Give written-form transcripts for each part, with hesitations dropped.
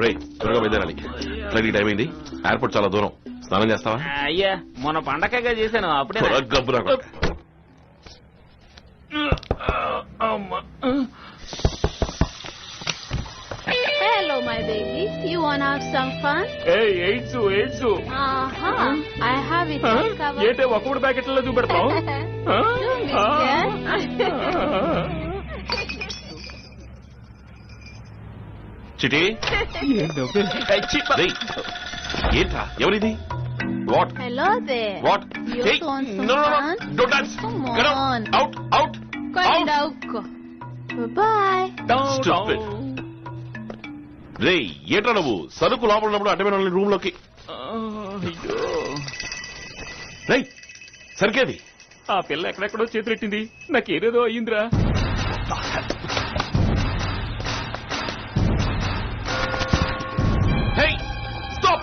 రే త్వరగా బయలుదేరాలి. Flight time అయింది. ఎయిర్పోర్ట్ చాలా దూరం. స్నానం చేస్తావా? అయ్యా మొన్న పండగగా చేశాను అప్పుడే. Hello, my baby. You wanna have some fun? Hey, AIDS. I have it covered. ఏంటే ఒక్కడు ప్యాకెట్లలో చూపెడతావు? చిటి ఏంట్రా ఎవరిది? What? Hello there. What? You want some fun? Don't dance. Come on. Out. Bye. Stupid. రే ఏంట్రా నువ్వు సరుకు లోపల ఉన్నప్పుడు అడ్డమైన రూమ్ లోకి. రే సరికేది ఆ పిల్ల ఎక్కడెక్కడో చేతులెట్టింది. నాకేదేదో అయ్యిందిరా. Hey, stop!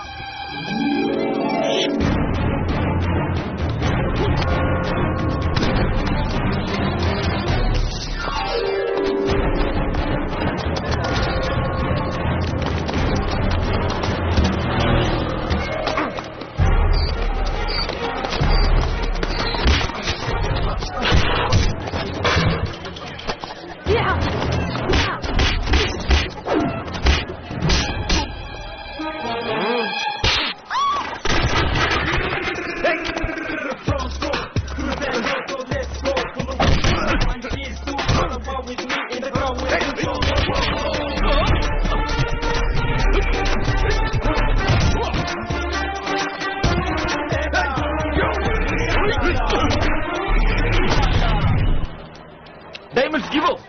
Diamonds, give up.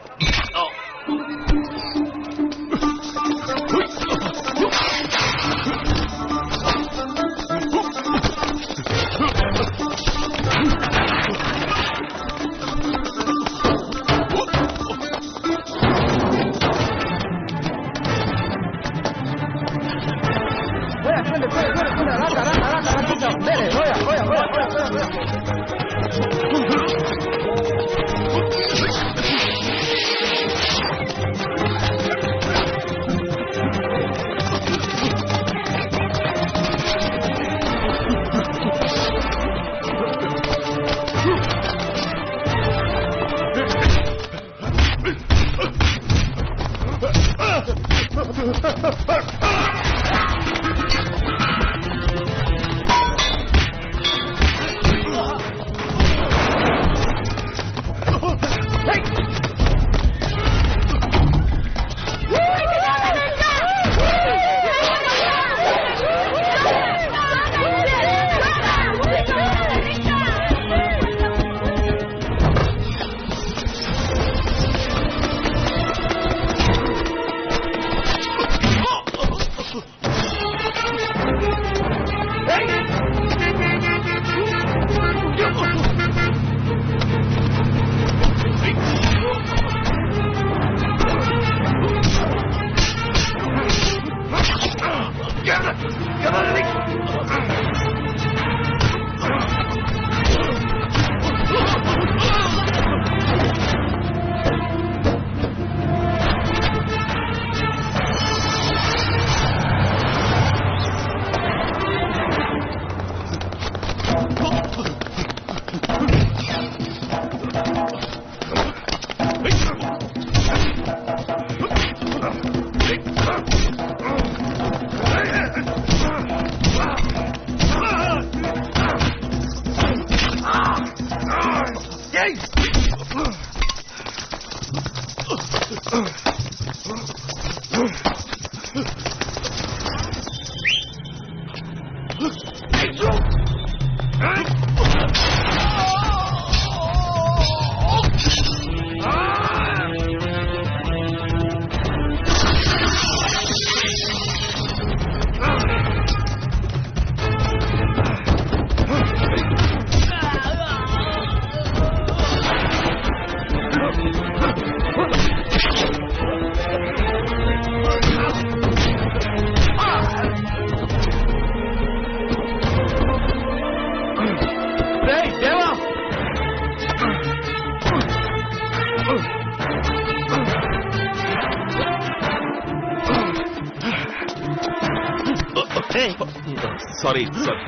Sorry sir.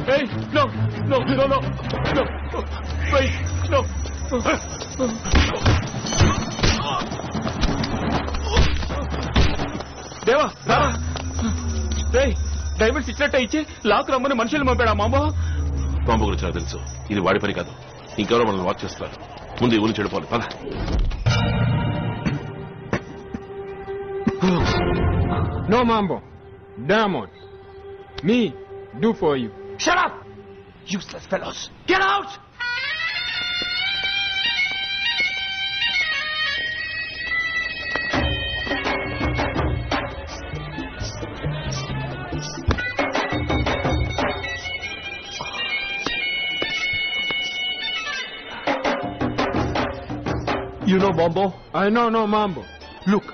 Hey, no, no, no, no, no. Wait, no. దేవా, డైమండ్స్ ఇచ్చినట్టే ఇచ్చి లాక్ రమ్మని మనుషులు పంపాడా మామ? బాంబు గురించి నాకు తెలుసు. ఇది వాడి పని కాదు, ఇంకెవరో మనల్ని వాచ్ చేస్తారు. ముందు ఈ ఊరిని చెడిపోవాలి. పద. No, Mambo. Diamond. Me, do for you. Shut up! Useless fellows. Get out! You know Bombo? I know, no, Mambo. Look,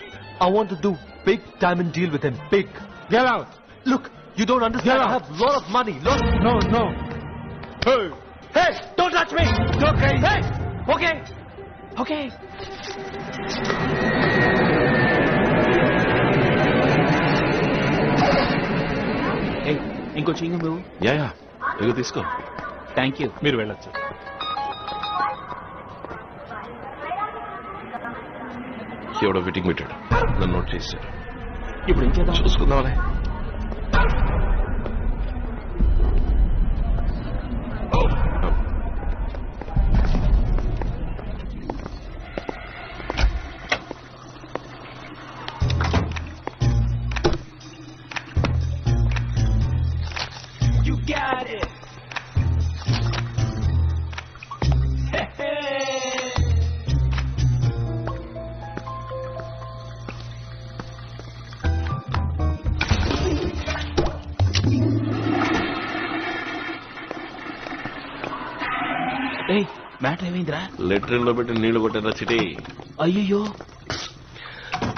I want to do big diamond deal with him. Big. Get out. Look, you don't understand. Yeah. I have lot of money. Lot. No, no. Hey. Hey, don't touch me. It's okay. Hey. Okay. Okay. ఇంకో చింగు నువ్వు. Yeah ఇగో తీసుకో. Thank you. మీరు వెళ్ళొచ్చు. ఎవడో fitting పెట్టాడు, నన్ను note చేశాడు. ఇప్పుడు ఏం చేద్దాం? చూసుకుందాంలే. You got it. మ్యాటర్ ఏమైందిరా? లెట్రిన్ లో పెట్టి నీళ్లు కొట్టారా చిటి? అయ్యో,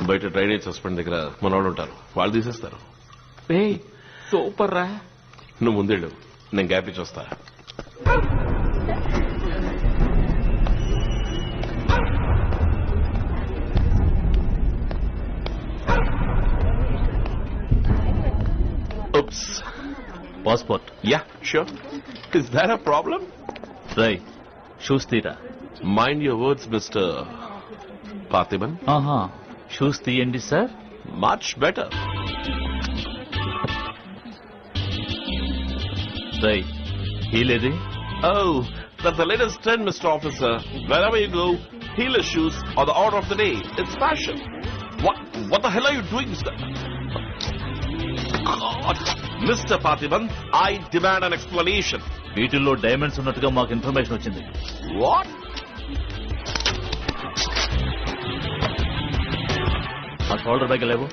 బయట డ్రైనేజ్ సస్పెండ్ దగ్గర మన వాళ్ళు ఉంటారు, వాళ్ళు తీసేస్తారు. సూపర్ రా. నువ్వు ముందేళ్ళు, నేను గ్యాప్ ఇచ్చి వస్తా. Passport. Yeah sure. Is that a problem? Right, shoes తీరా. Mind your words mister Parthiban. ఆహా, షూస్ తీయండి సార్. Much better. రై, హీలేది? Oh, that's the latest trend, Mr. Officer. Wherever you go, heelless shoes are the order of the day. It's fashion. What the hell are you doing, Mr. God, Mr. Parthiban, I demand an explanation. వీటిల్లో diamonds ఉన్నట్టుగా మాకు information వచ్చింది. What? ఆ shoulder bag లేవు.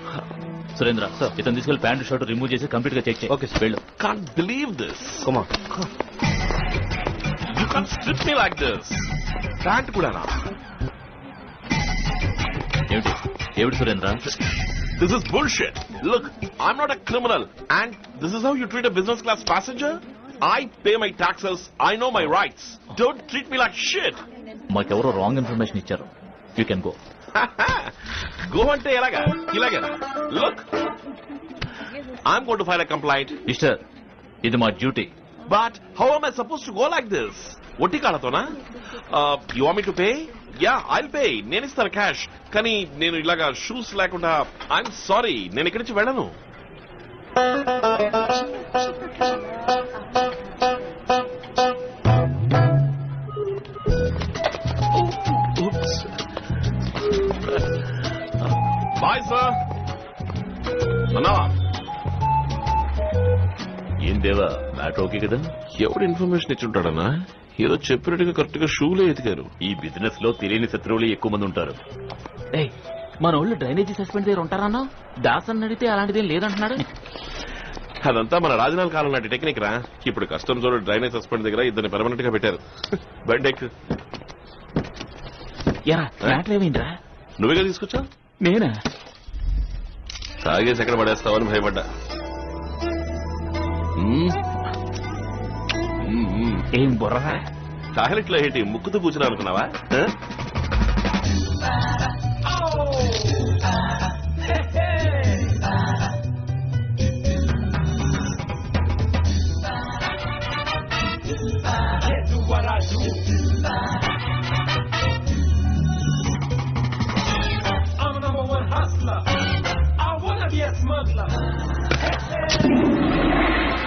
సురేంద్ర, ఇతను తీసుకెళ్లి pant shirt remove చేసి complete గా చెక్ చేయి. ఓకే, వెళ్ళు. Can't believe this. Come on. You can't strip me like this. Pant kudana. ఏమిటి Surendra? This is bullshit. Look, I'm not a criminal, and this is how you treat a business class passenger? I pay my taxes. I know my rights. Don't treat me like shit. మాకెవరో wrong information ఇచ్చారు. You can go. Go ante elaga. Look, I'm going to file a complaint. Mister, ఇది మా duty. But how am I supposed to go like this? Otti kalatona? You want me to pay? Yeah, I'll pay. నేను ఇస్తాను cash. కానీ నేను ఇలాగా shoes లేకుండా I'm sorry, నేను ఇక్కడి నుంచి వెళ్ళను. Bye sir. అన్నావా? ఏం దేవా, మ్యాటర్ ఓకే కదా? ఎవడు ఇన్ఫర్మేషన్ ఇచ్చుంటాడన్నా? ఏదో చెప్పినట్టుగా కరెక్ట్ గా షూలే ఎతికారు. ఈ బిజినెస్ లో తెలియని శత్రువులు ఎక్కువ మంది ఉంటారు. మన వాళ్ళు డ్రైనేజీ సస్పెండ్ దగ్గర ఉంటారన్నా? దాసన్ అడిగితే అలాంటిదేం లేదంటున్నాడు. అదంతా మన రాజనాల కాలం నాటి టెక్నిక్ రా. ఇప్పుడు కస్టమ్స్ వాళ్ళు డ్రైనేజ్ సస్పెండ్ దగ్గర ఇద్దరిని పర్మనెంట్ గా పెట్టారు. బండెక్ మ్యాటర్ ఏమైందిరా? నువ్వేగా తీసుకొచ్చా? నేనా? తాగేసి ఎక్కడ పడేస్తావని భయపడ్డా. ఏం బుర్రరా? టాయిలెట్ లో ఏంటి ముక్కుతూ కూర్చున్నా అనుకున్నావా?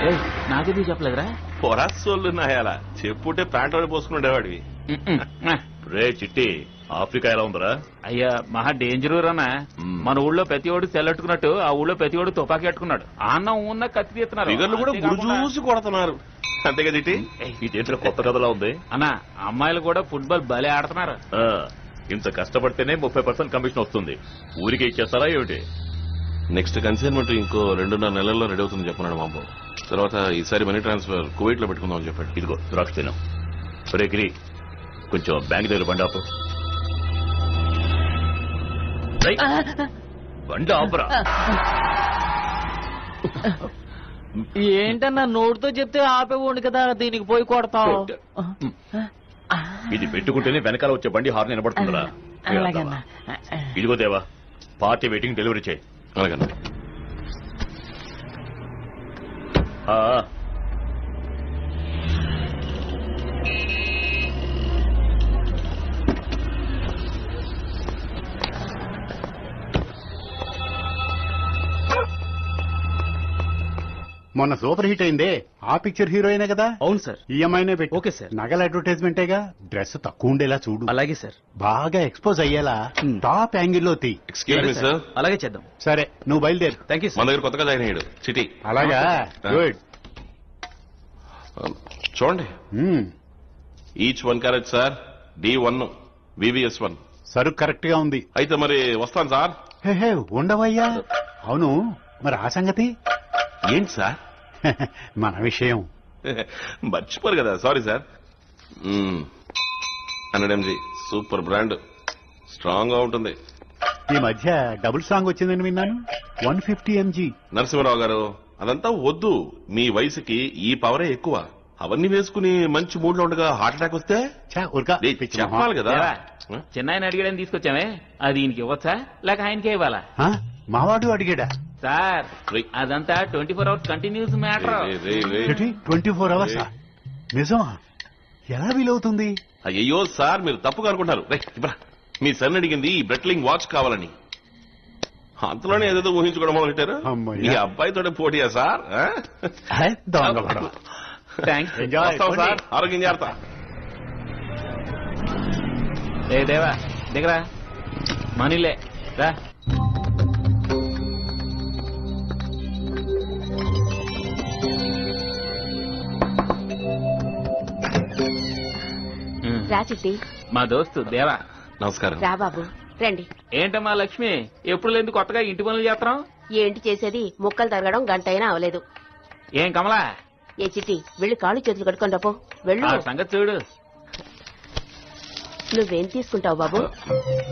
ఏయ్, నాకేది చెప్పలేదురా? పొరాసోళ్ళు నాయాలా చెప్పుంటే ప్యాంట్ వాడి పోసుకునేవాడివి. రే చిట్టి, ఆఫ్రికా ఎలా ఉందరా? అయ్యా మహా డేంజర్ అన్నా. మన ఊళ్ళో ప్రతి ఓడు సెల్లెట్టుకున్నట్టు ఆ ఊళ్ళో ప్రతి ఓడు తుపాకీ అట్టుకున్నాడు. అన్నం ఉన్న కత్తి తీస్తున్నారు. ఫిగర్లు కూడా గురుజూసి కొడుతున్నారు. అంతేగా చిట్టి? ఇదేంట్లో కొత్త కథలా ఉంది. అన్నా అమ్మాయిలు కూడా ఫుట్బాల్ భలే ఆడుతున్నారు. ఇంత కష్టపడితేనే 30% కమిషన్ వస్తుంది. ఊరికే ఇచ్చేస్తారా ఏమిటి? నెక్స్ట్ కన్సైన్మెంట్ ఇంకో 2.5 నెలల్లో రెడీ అవుతుందని చెప్పన్నాడు మా అమ్మ. తర్వాత ఈసారి మనీ ట్రాన్స్ఫర్ కువైట్ లో పెట్టుకుందామని చెప్పాడు. ఇదిగో ద్రాక్ష తినం. రే గిరి, కొంచెం బ్యాంక్ దగ్గర బండి ఆపు. బండి ఆపురా. ఏంటన్నా నోటితో చెప్తే ఆపేవాడు కదా, దీనికి పోయి కొడతావు. ఇది పెట్టుకుంటేనే వెనకాల వచ్చే బండి హార్న్ వినబడుతుందిరా. అలాగన్నా. ఇదిగో దేవా, పార్టీ వెయిటింగ్ డెలివరీ చేయి. అలాగన్నా. మొన్న సూపర్ హిట్ అయిందే ఆ పిక్చర్ హీరోయినే కదా? అవును సార్. ఈఎంఐనే పెట్టి. Okay sir. నగల అడ్వర్టైజ్మెంటేగా. డ్రెస్ తక్కువ ఉండేలా చూడు. అలాగే సార్. బాగా ఎక్స్పోజ్ అయ్యేలా టాప్ యాంగిల్ లో తీ. Excuse me sir. అలాగే చేద్దాం. సరే నువ్వు బయలుదేరు. థ్యాంక్ యూ మన దగ్గర కొత్తగా జాయిన్ అయ్యాడు చిటి. అలాగా గుడ్. చూడండి, each 1 carrot sir. D1 VVS1. సరుకు కరెక్ట్ గా ఉంది. అయితే మరి వస్తాను సార్. హే ఉండవయ్యా. అవును మరి ఆ సంగతి ఏంటి సార్? మన విషయం మర్చిపోరు కదా. Sorry sir. 100 mg super brand, strong గా ఉంటుంది. ఈ మధ్య డబుల్ సాంగ్ వచ్చిందని విన్నాను. 150 mg. నరసింహరావు గారు అదంతా వద్దు. మీ వయసుకి ఈ పవరే ఎక్కువ. అవన్నీ వేసుకుని మంచి మూడ్ లో ఉండగా హార్ట్ అటాక్ వస్తే చెప్పాలి కదా. చిన్నాయన అడిగాడని తీసుకొచ్చామే, అది ఈయనకి ఇవ్వచ్చా లేక ఆయనకే ఇవ్వాలా? మావాడు అడిగాడా? సార్ అదంతా 24 hours కంటిన్యూస్ మ్యాటర్. 24 hours నిజమా? ఎలా వీలవుతుంది? అయ్యో సార్, మీరు తప్పుగా అనుకుంటారు. మీ సన్ అడిగింది ఈ బ్రెట్లింగ్ వాచ్ కావాలని. అంతలోనే ఏదేదో ఊహించుకోవడం మొదలెట్టారు. మీ అబ్బాయితో పోటీయా సార్? సార్ ఆరోగ్యం జాగ్రత్త. ఏ దేవా దిగరా, మనీలే రా. రా చిట్టి. మా దోస్తు దేవా. నమస్కారం. రా బాబు రండి. ఏంటమ్మా లక్ష్మి, ఎప్పుడు లేదు కొత్తగా ఇంటి పనులు చేస్తున్నాం? ఏంటి చేసేది, ముక్కలు తరగడం గంట అయినా అవలేదు. ఏం కమలా? ఏ చిట్టి వెళ్ళి కాళ్ళు చేతులు కట్టుకొని రాపో. వెళ్ళు. సంగతి చూడు. నువ్వేం తీసుకుంటావు బాబు?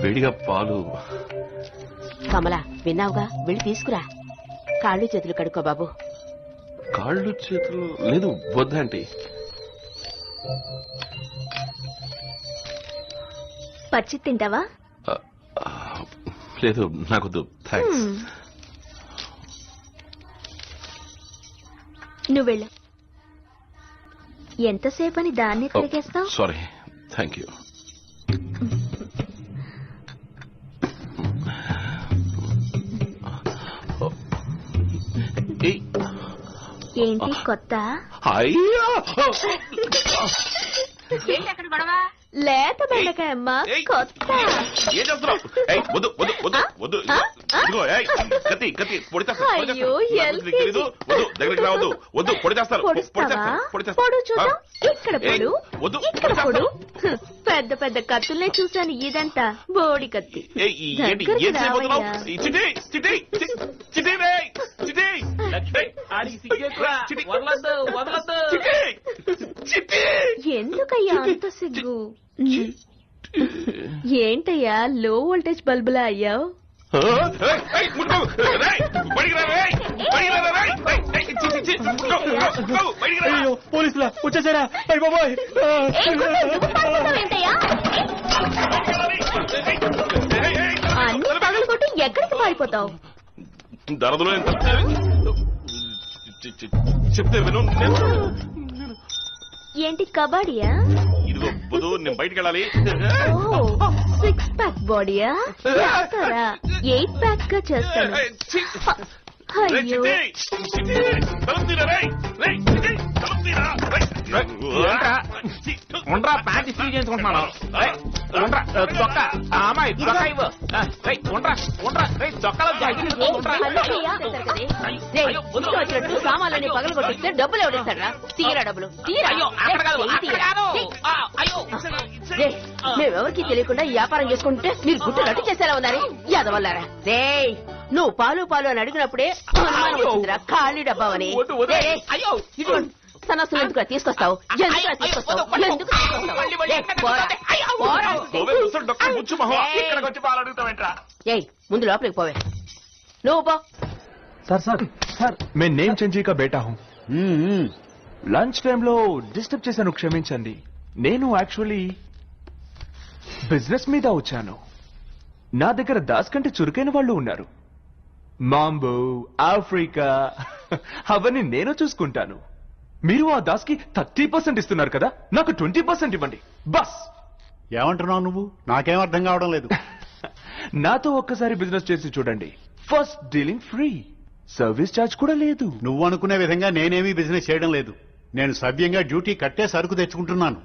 వేడిగా పాలు. కమలా విన్నావుగా, వెళ్ళి తీసుకురా. కాళ్ళు చేతులు కడుక్కో బాబు. కాళ్ళు చేతులు లేదు వద్దంటీ. పచ్చి తింటావా? లేదు నాకొద్దు, థ్యాంక్స్. నువ్వు వెళ్ళు. ఎంతసేపు అని దాన్ని తిరిగేస్తావు? Sorry, thank you. ఏంటి కొత్త? అయ్యో లేత బెండకాయ అమ్మా, కొత్త. ఏం చేస్తున్నావు? వద్దు వద్దు వద్దు వద్దు. ఇదిగో కత్తి కత్తి పొడి అయ్యో, తెలీదు. వద్దు, దగ్గరికి రావద్దు. వద్దు, పొడి చేస్తారు. పొడు చూద్దాం. ఇక్కడ పొడు, ఇక్కడ పొడు. పెద్ద పెద్ద కత్తుల్నే చూశాను, ఇదంతా బోడి కత్తి. ఎందుకయ్యా అంత సిగ్గు? ఏంటయ్యా లో వోల్టేజ్ బల్బులా అయ్యావు? పోలీసులా వచ్చేసారా? అన్ని పగలు కొట్టి ఎక్కడికి పారిపోతావు? దరదలో చెప్తే విను. ఏంటి కబడ్డీయా? ఇదిగో బుధు, నేను బయటికి వెళ్ళాలి. 6 ప్యాక్ బాడీయా? 8 ప్యాక్ గా చేస్తాను. అయ్యో ఉండరా ప్యాంట్ ఇస్త్రీ చేయించుకుంటున్నాను ఉండరా చొక్క ఆ అమ్మాయి చొక్క ఇవ్వు ఉండరా ఉండరా చొక్కలో జాకెట్ ఉండరా వచ్చినట్టు సామాన్లని పగలు కొట్టిస్తే డబ్బులు ఎవరిస్తాడా? తీరా డబ్బులు తీరా. మేమెవరికి తెలియకుండా ఈ వ్యాపారం చేసుకుంటే మీరు గుట్టు రట్టు చేసేలా ఉన్నారు యాదవల్లారా. రే నువ్వు పాలు పాలు అని అడిగినప్పుడే అనుమానం వచ్చిందిరా ఖాళీ డబ్బావని. సన్నాసులు ఎందుకు తీసుకొస్తావు? ఎందుకు తీసుకొస్తావు? ఎందుకు ఏయ్ ముందు లోపలికి పోవే. నువ్వు పో. सर सर सर मैं नेम चंजी का बेटा हूँ. లంచ్ టైంలో డిస్టర్బ్ చేశాను, క్షమించండి. నేను యాక్చువల్లీ బిజినెస్ మీద వచ్చాను. నా దగ్గర దాస్ కంటే చురుకైన వాళ్ళు ఉన్నారు. మాంబో, ఆఫ్రికా అవన్నీ నేను చూసుకుంటాను. మీరు ఆ దాస్ కి 30% ఇస్తున్నారు కదా, నాకు 20% ఇవ్వండి బస్. ఏమంటున్నావు నువ్వు? నాకేం అర్థం కావడం లేదు. నాతో ఒక్కసారి బిజినెస్ చేసి చూడండి. First dealing free, service charge కూడా లేదు. నువ్వు అనుకునే విధంగా నేనేమీ బిజినెస్ చేయడం లేదు. నేను సవ్యంగా డ్యూటీ కట్టే సరుకు తెచ్చుకుంటున్నాను.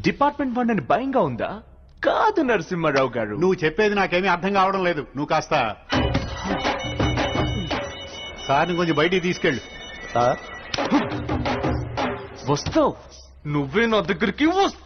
డిపార్ట్మెంట్ ఫండ్ అని భయంగా ఉందా? కాదు నరసింహారావు గారు. నువ్వు చెప్పేది నాకేమీ అర్థం కావడం లేదు. నువ్వు కాస్త సార్ని కొంచెం బయటికి తీసుకెళ్ళు. వస్తావు, నువ్వే నా దగ్గరికి వస్తావు.